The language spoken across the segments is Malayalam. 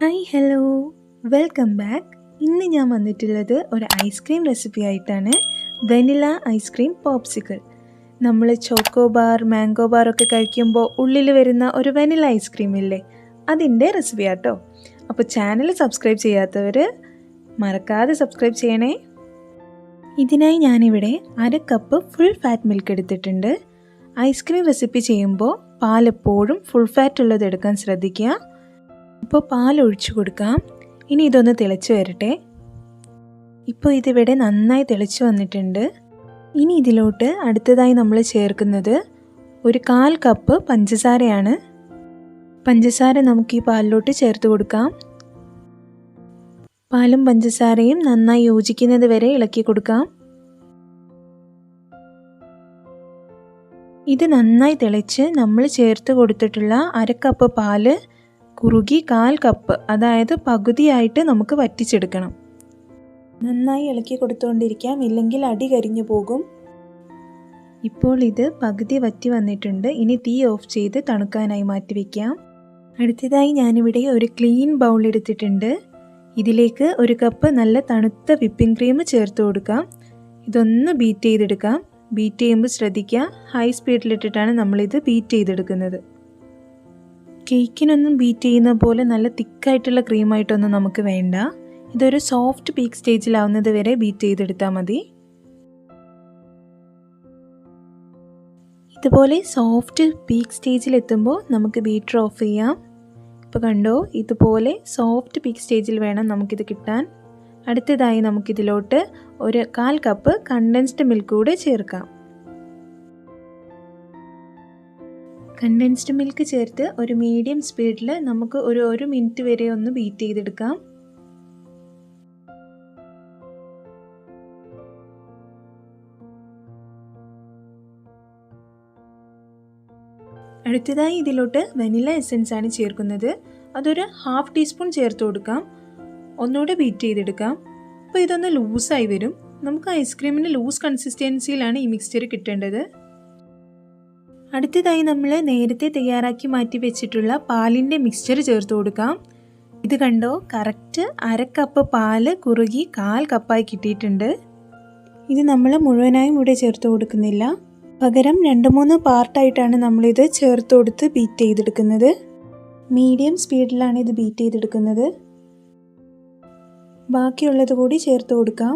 Hi hello welcome back. ഇന്ന് ഞാൻ വന്നിട്ടുള്ളത് ഒരു ഐസ്ക്രീം റെസിപ്പി ആയിട്ടാണ്. Vanilla ice cream popsicle. നമ്മൾ ചോക്കോ ബാർ മാംഗോ ബാർ ഒക്കെ കഴിക്കുമ്പോൾ ഉള്ളിൽ വരുന്ന ഒരു വെനില ഐസ്ക്രീം ഇല്ലേ, അതിൻ്റെ റെസിപ്പി ആട്ടോ. അപ്പോൾ ചാനൽ സബ്സ്ക്രൈബ് ചെയ്യാത്തവർ മറക്കാതെ സബ്സ്ക്രൈബ് ചെയ്യണേ. ഇതിനായി ഞാനിവിടെ 1/2 കപ്പ് ഫുൾ ഫാറ്റ് മിൽക്ക് എടുത്തിട്ടുണ്ട്. ഐസ്ക്രീം റെസിപ്പി ചെയ്യുമ്പോൾ പാലെപ്പോഴും ഫുൾ ഫാറ്റ് ഉള്ളത് എടുക്കാൻ ശ്രദ്ധിക്കുക. ഇപ്പോൾ പാൽ ഒഴിച്ചു കൊടുക്കാം. ഇനി ഇതൊന്ന് തിളച്ച് വരട്ടെ. ഇപ്പോൾ ഇതിവിടെ നന്നായി തിളച്ച് വന്നിട്ടുണ്ട്. ഇനി ഇതിലോട്ട് അടുത്തതായി നമ്മൾ ചേർക്കുന്നത് 1/4 കപ്പ് പഞ്ചസാരയാണ്. പഞ്ചസാര നമുക്ക് ഈ പാലിലോട്ട് ചേർത്ത് കൊടുക്കാം. പാലും പഞ്ചസാരയും നന്നായി യോജിക്കുന്നത് വരെ ഇളക്കി കൊടുക്കാം. ഇത് നന്നായി തിളച്ച് നമ്മൾ ചേർത്ത് കൊടുത്തിട്ടുള്ള 1/2 കപ്പ് പാല് കുറുകി 1/4 കപ്പ്, അതായത് പകുതിയായിട്ട് നമുക്ക് വറ്റിച്ചെടുക്കണം. നന്നായി ഇളക്കി കൊടുത്തുകൊണ്ടിരിക്കാം, ഇല്ലെങ്കിൽ അടി കരിഞ്ഞു പോകും. ഇപ്പോൾ ഇത് പകുതി വറ്റി വന്നിട്ടുണ്ട്. ഇനി തീ ഓഫ് ചെയ്ത് തണുക്കാനായി മാറ്റി വയ്ക്കാം. അടുത്തതായി ഞാനിവിടെ ഒരു ക്ലീൻ ബൗൾ എടുത്തിട്ടുണ്ട്. ഇതിലേക്ക് 1 കപ്പ് നല്ല തണുത്ത വിപ്പിംഗ് ക്രീം ചേർത്ത് കൊടുക്കാം. ഇതൊന്ന് ബീറ്റ് ചെയ്തെടുക്കാം. ബീറ്റ് ചെയ്യുമ്പോൾ ശ്രദ്ധിക്കുക, ഹൈ സ്പീഡിലിട്ടിട്ടാണ് നമ്മളിത് ബീറ്റ് ചെയ്തെടുക്കുന്നത്. കേക്കിനൊന്നും ബീറ്റ് ചെയ്യുന്ന പോലെ നല്ല തിക്കായിട്ടുള്ള ക്രീമായിട്ടൊന്നും നമുക്ക് വേണ്ട. ഇതൊരു സോഫ്റ്റ് പീക്ക് സ്റ്റേജിലാവുന്നത് വരെ ബീറ്റ് ചെയ്തെടുത്താൽ മതി. ഇതുപോലെ സോഫ്റ്റ് പീക്ക് സ്റ്റേജിലെത്തുമ്പോൾ നമുക്ക് ബീറ്റർ ഓഫ് ചെയ്യാം. ഇപ്പോൾ കണ്ടോ, ഇതുപോലെ സോഫ്റ്റ് പീക്ക് സ്റ്റേജിൽ വേണം നമുക്കിത് കിട്ടാൻ. അടുത്തതായി നമുക്കിതിലോട്ട് 1/4 കപ്പ് കണ്ടൻസ്ഡ് മിൽക്ക് കൂടെ ചേർക്കാം. കണ്ടൻസ്ഡ് മിൽക്ക് ചേർത്ത് ഒരു മീഡിയം സ്പീഡിൽ നമുക്ക് ഒരു 1 മിനിറ്റ് വരെ ഒന്ന് ബീറ്റ് ചെയ്തെടുക്കാം. അടുത്തതായി ഇതിലോട്ട് വെനില എസൻസ് ആണ് ചേർക്കുന്നത്. അതൊരു 1/2 ടീസ്പൂൺ ചേർത്ത് കൊടുക്കാം. ഒന്നുകൂടെ ബീറ്റ് ചെയ്തെടുക്കാം. അപ്പോൾ ഇതൊന്ന് ലൂസായി വരും. നമുക്ക് ഐസ്ക്രീമിന് ലൂസ് കൺസിസ്റ്റൻസിയിലാണ് ഈ മിക്സ്ചർ കിട്ടേണ്ടത്. അടുത്തതായി നമ്മൾ നേരത്തെ തയ്യാറാക്കി മാറ്റി വെച്ചിട്ടുള്ള പാലിൻ്റെ മിക്സ്ചർ ചേർത്ത് കൊടുക്കാം. ഇത് കണ്ടോ, കറക്റ്റ് 1/2 കപ്പ് പാല് കുറുകി 1/4 കപ്പായി കിട്ടിയിട്ടുണ്ട്. ഇത് നമ്മൾ മുഴുവനായും ഇവിടെ ചേർത്ത് കൊടുക്കുന്നില്ല, പകരം 2-3 പാർട്ടായിട്ടാണ് നമ്മളിത് ചേർത്ത് കൊടുത്ത് ബീറ്റ് ചെയ്തെടുക്കുന്നത്. മീഡിയം സ്പീഡിലാണ് ഇത് ബീറ്റ് ചെയ്തെടുക്കുന്നത്. ബാക്കിയുള്ളത് കൂടി ചേർത്ത് കൊടുക്കാം.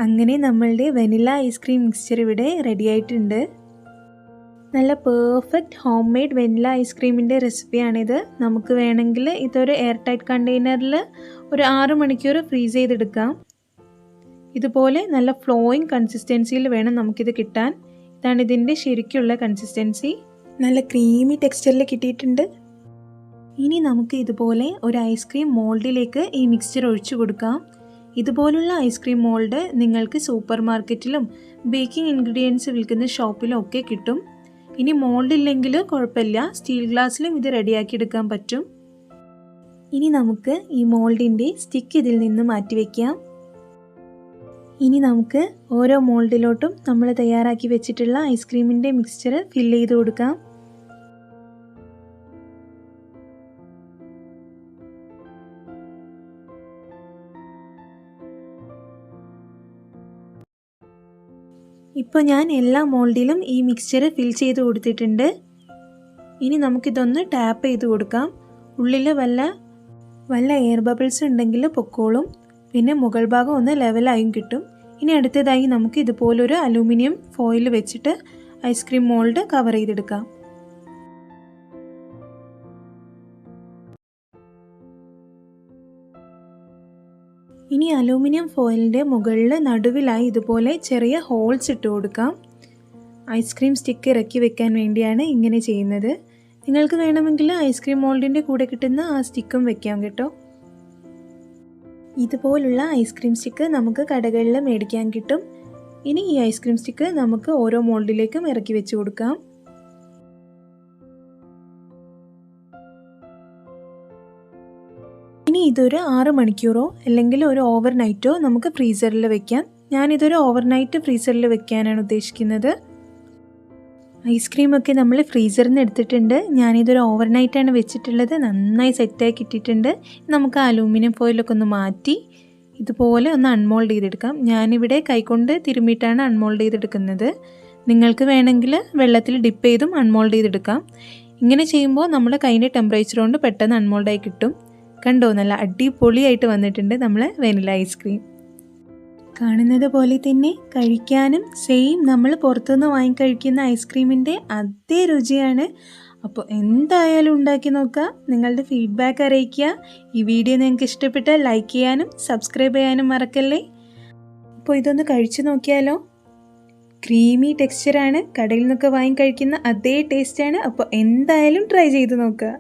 അങ്ങനെ നമ്മളുടെ വെനില ഐസ്ക്രീം മിക്സ്ചർ ഇവിടെ റെഡി ആയിട്ടുണ്ട്. നല്ല പെർഫെക്റ്റ് ഹോം മെയ്ഡ് വെനില ഐസ്ക്രീമിൻ്റെ റെസിപ്പിയാണിത്. നമുക്ക് വേണമെങ്കിൽ ഇതൊരു എയർ ടൈറ്റ് കണ്ടെയ്നറിൽ ഒരു 6 മണിക്കൂർ ഫ്രീസ് ചെയ്തെടുക്കാം. ഇതുപോലെ നല്ല ഫ്ലോയിങ് കൺസിസ്റ്റൻസിയിൽ വേണം നമുക്കിത് കിട്ടാൻ. ഇതാണ് ഇതിൻ്റെ ശരിക്കുള്ള കൺസിസ്റ്റൻസി. നല്ല ക്രീമി ടെക്സ്ചറിൽ കിട്ടിയിട്ടുണ്ട്. ഇനി നമുക്ക് ഇതുപോലെ ഒരു ഐസ്ക്രീം മോൾഡിലേക്ക് ഈ മിക്സ്ചർ ഒഴിച്ചു കൊടുക്കാം. ഇതുപോലുള്ള ഐസ്ക്രീം മോൾഡ് നിങ്ങൾക്ക് സൂപ്പർ മാർക്കറ്റിലും ബേക്കിംഗ് ഇൻഗ്രീഡിയൻസ് വിൽക്കുന്ന ഷോപ്പിലും ഒക്കെ കിട്ടും. ഇനി മോൾഡ് ഇല്ലെങ്കിൽ കുഴപ്പമില്ല, സ്റ്റീൽ ഗ്ലാസ്സിലും ഇത് റെഡിയാക്കി എടുക്കാൻ പറ്റും. ഇനി നമുക്ക് ഈ മോൾഡിൻ്റെ സ്റ്റിക്ക് ഇതിൽ നിന്ന് മാറ്റി വയ്ക്കാം. ഇനി നമുക്ക് ഓരോ മോൾഡിലോട്ടും നമ്മൾ തയ്യാറാക്കി വെച്ചിട്ടുള്ള ഐസ്ക്രീമിൻ്റെ മിക്സ്ചർ ഫില്ല് ചെയ്ത് കൊടുക്കാം. ഇപ്പോൾ ഞാൻ എല്ലാ മോൾഡിലും ഈ മിക്സ്ചർ ഫിൽ ചെയ്ത് കൊടുത്തിട്ടുണ്ട്. ഇനി നമുക്കിതൊന്ന് ടാപ്പ് ചെയ്ത് കൊടുക്കാം. ഉള്ളിൽ വല്ല എയർ ബബിൾസ് ഉണ്ടെങ്കിൽ പൊക്കോളും. പിന്നെ മുകൾ ഭാഗം ഒന്ന് ലെവലായും കിട്ടും. ഇനി അടുത്തതായി നമുക്ക് ഇതുപോലൊരു അലൂമിനിയം ഫോയിൽ വെച്ചിട്ട് ഐസ്ക്രീം മോൾഡ് കവർ ചെയ്തെടുക്കാം. ഇനി അലൂമിനിയം ഫോയിലിൻ്റെ മുകളിൽ നടുവിലായി ഇതുപോലെ ചെറിയ ഹോൾസ് ഇട്ട് കൊടുക്കാം. ഐസ്ക്രീം സ്റ്റിക്ക് ഇറക്കി വെക്കാൻ വേണ്ടിയാണ് ഇങ്ങനെ ചെയ്യുന്നത്. നിങ്ങൾക്ക് വേണമെങ്കിൽ ഐസ്ക്രീം മോൾഡിൻ്റെ കൂടെ കിട്ടുന്ന ആ സ്റ്റിക്കും വെക്കാം കേട്ടോ. ഇതുപോലുള്ള ഐസ്ക്രീം സ്റ്റിക്ക് നമുക്ക് കടകളിൽ മേടിക്കാൻ കിട്ടും. ഇനി ഈ ഐസ്ക്രീം സ്റ്റിക്ക് നമുക്ക് ഓരോ മോൾഡിലേക്കും ഇറക്കി വെച്ച് കൊടുക്കാം. ഇനി ഇതൊരു 6 മണിക്കൂറോ അല്ലെങ്കിൽ ഒരു ഓവർനൈറ്റോ നമുക്ക് ഫ്രീസറിൽ വെക്കാം. ഞാനിതൊരു ഓവർനൈറ്റ് ഫ്രീസറിൽ വെക്കാനാണ് ഉദ്ദേശിക്കുന്നത്. ഐസ്ക്രീമൊക്കെ നമ്മൾ ഫ്രീസറിൽ നിന്ന് എടുത്തിട്ടുണ്ട്. ഞാനിതൊരു ഓവർനൈറ്റാണ് വെച്ചിട്ടുള്ളത്. നന്നായി സെറ്റാക്കി ഇട്ടിട്ടുണ്ട്. നമുക്ക് അലൂമിനിയം ഫോയിലൊക്കെ ഒന്ന് മാറ്റി ഇതുപോലെ ഒന്ന് അൺമോൾഡ് ചെയ്തെടുക്കാം. ഞാനിവിടെ കൈകൊണ്ട് തിരുമ്മിയിട്ടാണ് അൺമോൾഡ് ചെയ്തെടുക്കുന്നത്. നിങ്ങൾക്ക് വേണമെങ്കിൽ വെള്ളത്തിൽ ഡിപ്പ് ചെയ്തും അൺമോൾഡ് ചെയ്തെടുക്കാം. ഇങ്ങനെ ചെയ്യുമ്പോൾ നമ്മുടെ കൈൻ്റെ ടെമ്പറേച്ചർ കൊണ്ട് പെട്ടെന്ന് അൺമോൾഡായി കിട്ടും. കണ്ടോ, നല്ല അടിപൊളിയായിട്ട് വന്നിട്ടുണ്ട് നമ്മളെ വെനില ഐസ്ക്രീം. കാണുന്നത് പോലെ തന്നെ കഴിക്കാനും സെയിം നമ്മൾ പുറത്തുനിന്ന് വാങ്ങിക്കഴിക്കുന്ന ഐസ്ക്രീമിൻ്റെ അതേ രുചിയാണ്. അപ്പോൾ എന്തായാലും ഉണ്ടാക്കി നോക്കുക, നിങ്ങളുടെ ഫീഡ്ബാക്ക് അറിയിക്കുക. ഈ വീഡിയോ നിങ്ങൾക്ക് ഇഷ്ടപ്പെട്ടാൽ ലൈക്ക് ചെയ്യാനും സബ്സ്ക്രൈബ് ചെയ്യാനും മറക്കല്ലേ. അപ്പോൾ ഇതൊന്ന് കഴിച്ചു നോക്കിയാലോ. ക്രീമി ടെക്സ്ചറാണ്, കടയിൽ നിന്നൊക്കെ വാങ്ങി കഴിക്കുന്ന അതേ ടേസ്റ്റാണ്. അപ്പോൾ എന്തായാലും ട്രൈ ചെയ്ത് നോക്കുക.